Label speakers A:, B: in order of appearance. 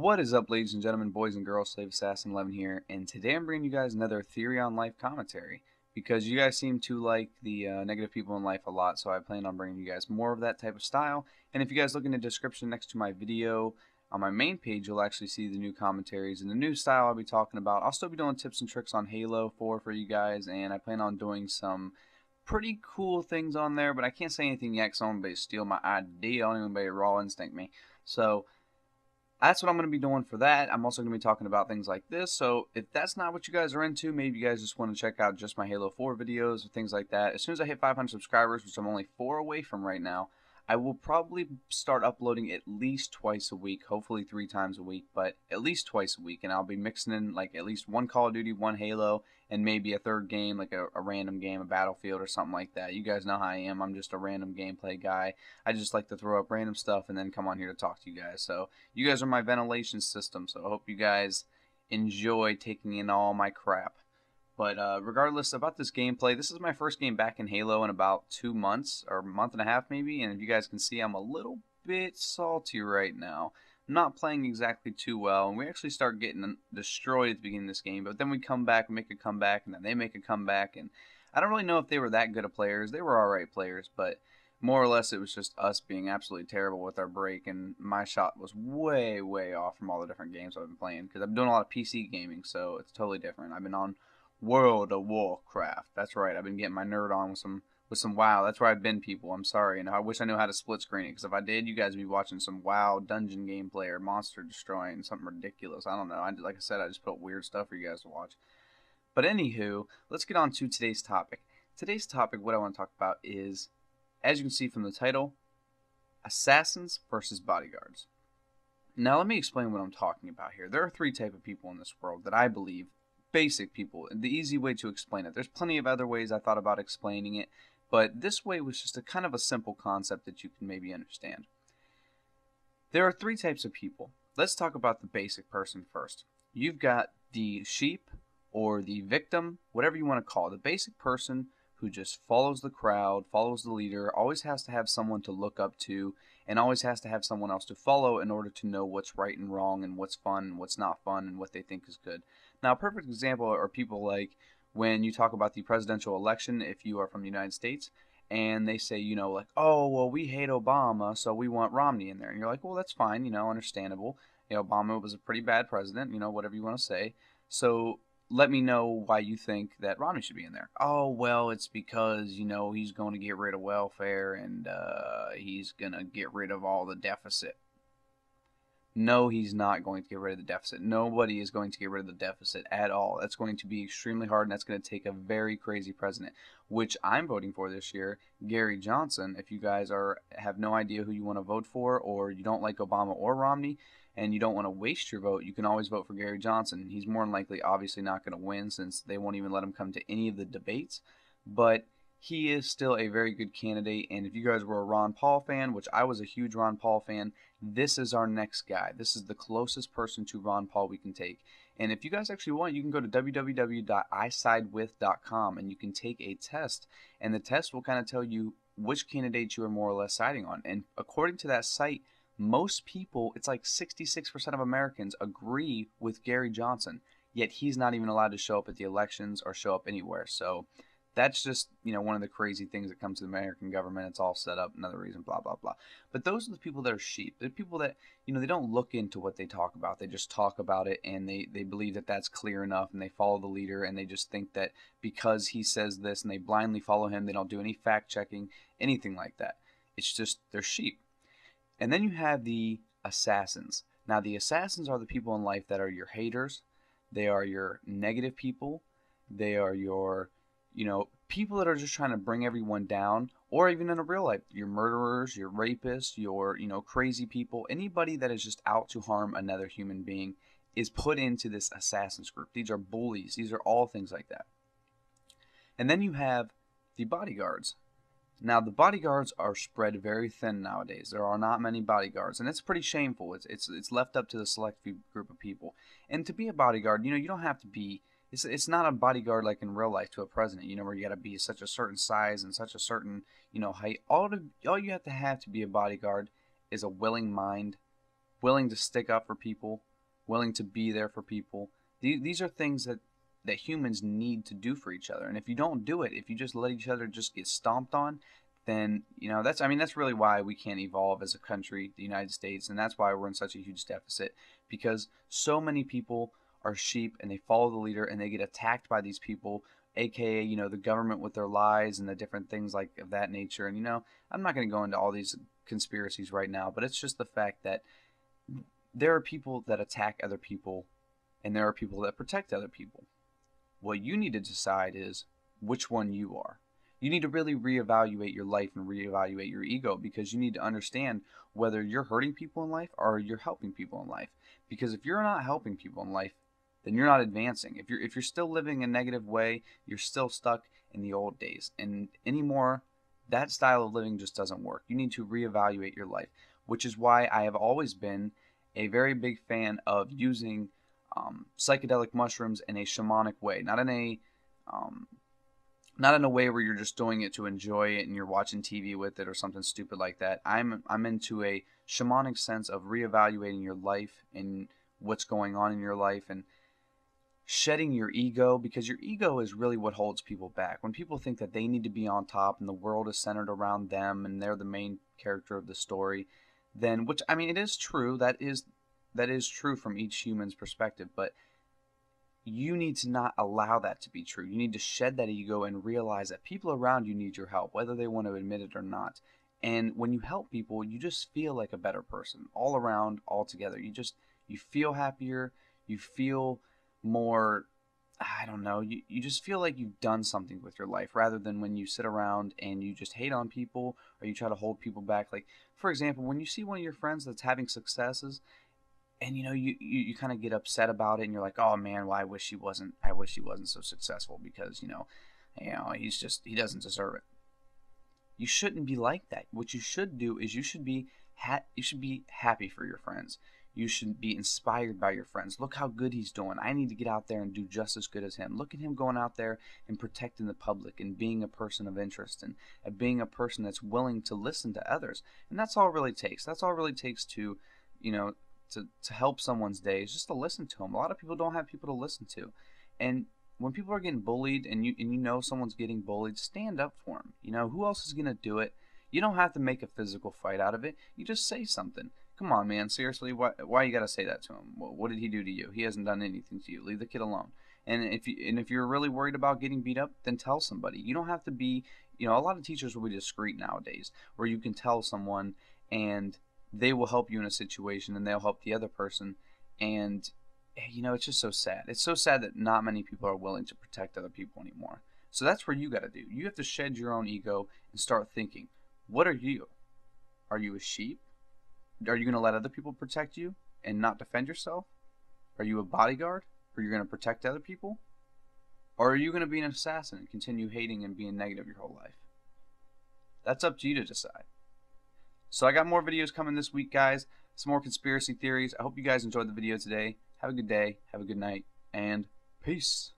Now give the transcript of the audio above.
A: What is up, ladies and gentlemen, boys and girls? Slave Assassin 11 here, and today I'm bringing you guys another Theory on Life commentary because you guys seem to like the negative people in life a lot, so I plan on bringing you guys more of that type of style. And if you guys look in the description next to my video on my main page, you'll actually see the new commentaries and the new style I'll be talking about. I'll still be doing tips and tricks on Halo 4 for you guys, and I plan on doing some pretty cool things on there, but I can't say anything yet because I don't want anybody to steal my idea. I don't want anybody to raw instinct me. So that's what I'm going to be doing for that. I'm also going to be talking about things like this. So if that's not what you guys are into, maybe you guys just want to check out just my Halo 4 videos or things like that. As soon as I hit 500 subscribers, which I'm only 4 away from right now, I will probably start uploading at least twice a week, hopefully 3 times a week, but at least twice a week. And I'll be mixing in like at least one Call of Duty, one Halo, and maybe a third game, like a random game, a Battlefield or something like that. You guys know how I am. I'm just a random gameplay guy. I just like to throw up random stuff and then come on here to talk to you guys. So you guys are my ventilation system, so I hope you guys enjoy taking in all my crap. But regardless about this gameplay, this is my first game back in Halo in about 2 months, or a month and a half maybe, and if you guys can see, I'm a little bit salty right now. I'm not playing exactly too well, and we actually start getting destroyed at the beginning of this game, but then we come back, make a comeback, and then they make a comeback, and I don't really know if they were that good of players. They were alright players, but more or less it was just us being absolutely terrible with our break, and my shot was way, way off from all the different games I've been playing, because I'm doing a lot of PC gaming, so it's totally different. I've been on World of Warcraft. That's right. I've been getting my nerd on with some WoW. That's where I've been, people. I'm sorry, and I wish I knew how to split screen it. Because if I did, you guys would be watching some WoW dungeon gameplay or monster destroying something ridiculous. I don't know. Like I said, I just put weird stuff for you guys to watch. But anywho, let's get on to today's topic. Today's topic, what I want to talk about is, as you can see from the title, assassins versus bodyguards. Now, let me explain what I'm talking about here. There are 3 types of people in this world that I believe basic people, the easy way to explain it. There's plenty of other ways I thought about explaining it, but this way was just a kind of a simple concept that you can maybe understand. There are 3 types of people. Let's talk about the basic person first. You've got the sheep or the victim, whatever you want to call it, the basic person who just follows the crowd, follows the leader, always has to have someone to look up to, and always has to have someone else to follow in order to know what's right and wrong and what's fun and what's not fun and what they think is good. Now, a perfect example are people like when you talk about the presidential election, if you are from the United States, and they say, like, oh, well, we hate Obama, so we want Romney in there. And you're like, well, that's fine, understandable. Obama was a pretty bad president, whatever you want to say. So let me know why you think that Romney should be in there. Oh, well, it's because, he's going to get rid of welfare and he's going to get rid of all the deficit. No, he's not going to get rid of the deficit. Nobody is going to get rid of the deficit at all. That's going to be extremely hard, and that's going to take a very crazy president, which I'm voting for this year, Gary Johnson. If you guys have no idea who you want to vote for, or you don't like Obama or Romney, and you don't want to waste your vote, you can always vote for Gary Johnson. He's more than likely obviously not going to win since they won't even let him come to any of the debates, but he is still a very good candidate. And if you guys were a Ron Paul fan, which I was a huge Ron Paul fan, this is our next guy. This is the closest person to Ron Paul we can take. And if you guys actually want, you can go to www.isidewith.com and you can take a test. And the test will kind of tell you which candidate you are more or less siding on. And according to that site, most people, it's like 66% of Americans agree with Gary Johnson. Yet he's not even allowed to show up at the elections or show up anywhere. So that's just, one of the crazy things that comes to the American government. It's all set up, another reason, blah, blah, blah. But those are the people that are sheep. They're people that, they don't look into what they talk about. They just talk about it, and they believe that that's clear enough, and they follow the leader, and they just think that because he says this, and they blindly follow him, they don't do any fact-checking, anything like that. It's just, they're sheep. And then you have the assassins. Now, the assassins are the people in life that are your haters. They are your negative people. They are your people that are just trying to bring everyone down, or even in a real life, your murderers, your rapists, your, crazy people, anybody that is just out to harm another human being is put into this assassins group. These are bullies. These are all things like that. And then you have the bodyguards. Now, the bodyguards are spread very thin nowadays. There are not many bodyguards, and it's pretty shameful. It's left up to the select few group of people. And to be a bodyguard, you don't have to be. It's not a bodyguard like in real life to a president, where you got to be such a certain size and such a certain, height. All you have to be a bodyguard is a willing mind, willing to stick up for people, willing to be there for people. These are things that humans need to do for each other. And if you don't do it, if you just let each other just get stomped on, then that's really why we can't evolve as a country, the United States, and that's why we're in such a huge deficit, because so many people are sheep and they follow the leader and they get attacked by these people, aka the government with their lies and the different things like of that nature. And I'm not going to go into all these conspiracies right now, but it's just the fact that there are people that attack other people and there are people that protect other people. What you need to decide is which one you are. You need to really reevaluate your life and reevaluate your ego, because you need to understand whether you're hurting people in life or you're helping people in life. Because if you're not helping people in life, then you're not advancing. If you're still living a negative way, you're still stuck in the old days. And anymore, that style of living just doesn't work. You need to reevaluate your life, which is why I have always been a very big fan of using psychedelic mushrooms in a shamanic way, not in a way where you're just doing it to enjoy it and you're watching TV with it or something stupid like that. I'm into a shamanic sense of reevaluating your life and what's going on in your life and shedding your ego, because your ego is really what holds people back. When people think that they need to be on top and the world is centered around them and they're the main character of the story, then, which I mean, it is true. That is true from each human's perspective, but you need to not allow that to be true. You need to shed that ego and realize that people around you need your help, whether they want to admit it or not. And when you help people, you just feel like a better person all around, all together. You feel happier, you feel more, I don't know, you just feel like you've done something with your life, rather than when you sit around and you just hate on people or you try to hold people back. Like, for example, when you see one of your friends that's having successes, and you kind of get upset about it and you're like, oh man, well, I wish he wasn't so successful, because he doesn't deserve it. You shouldn't be like that. What you should do is you should be happy for your friends. You should be inspired by your friends. Look how good he's doing. I need to get out there and do just as good as him. Look at him going out there and protecting the public and being a person of interest and being a person that's willing to listen to others. And that's all it really takes. That's all it really takes to, to help someone's day, is just to listen to them. A lot of people don't have people to listen to. And when people are getting bullied and you know someone's getting bullied, stand up for them. Who else is going to do it? You don't have to make a physical fight out of it. You just say something. Come on, man. Seriously, why you got to say that to him? What did he do to you? He hasn't done anything to you. Leave the kid alone. And if you're really worried about getting beat up, then tell somebody. You don't have to be, a lot of teachers will be discreet nowadays, where you can tell someone and they will help you in a situation and they'll help the other person. And it's just so sad. It's so sad that not many people are willing to protect other people anymore. So that's where you got to do. You have to shed your own ego and start thinking, what are you? Are you a sheep? Are you going to let other people protect you and not defend yourself? Are you a bodyguard? Are you going to protect other people? Or are you going to be an assassin and continue hating and being negative your whole life? That's up to you to decide. So I got more videos coming this week, guys. Some more conspiracy theories. I hope you guys enjoyed the video today. Have a good day. Have a good night. And peace.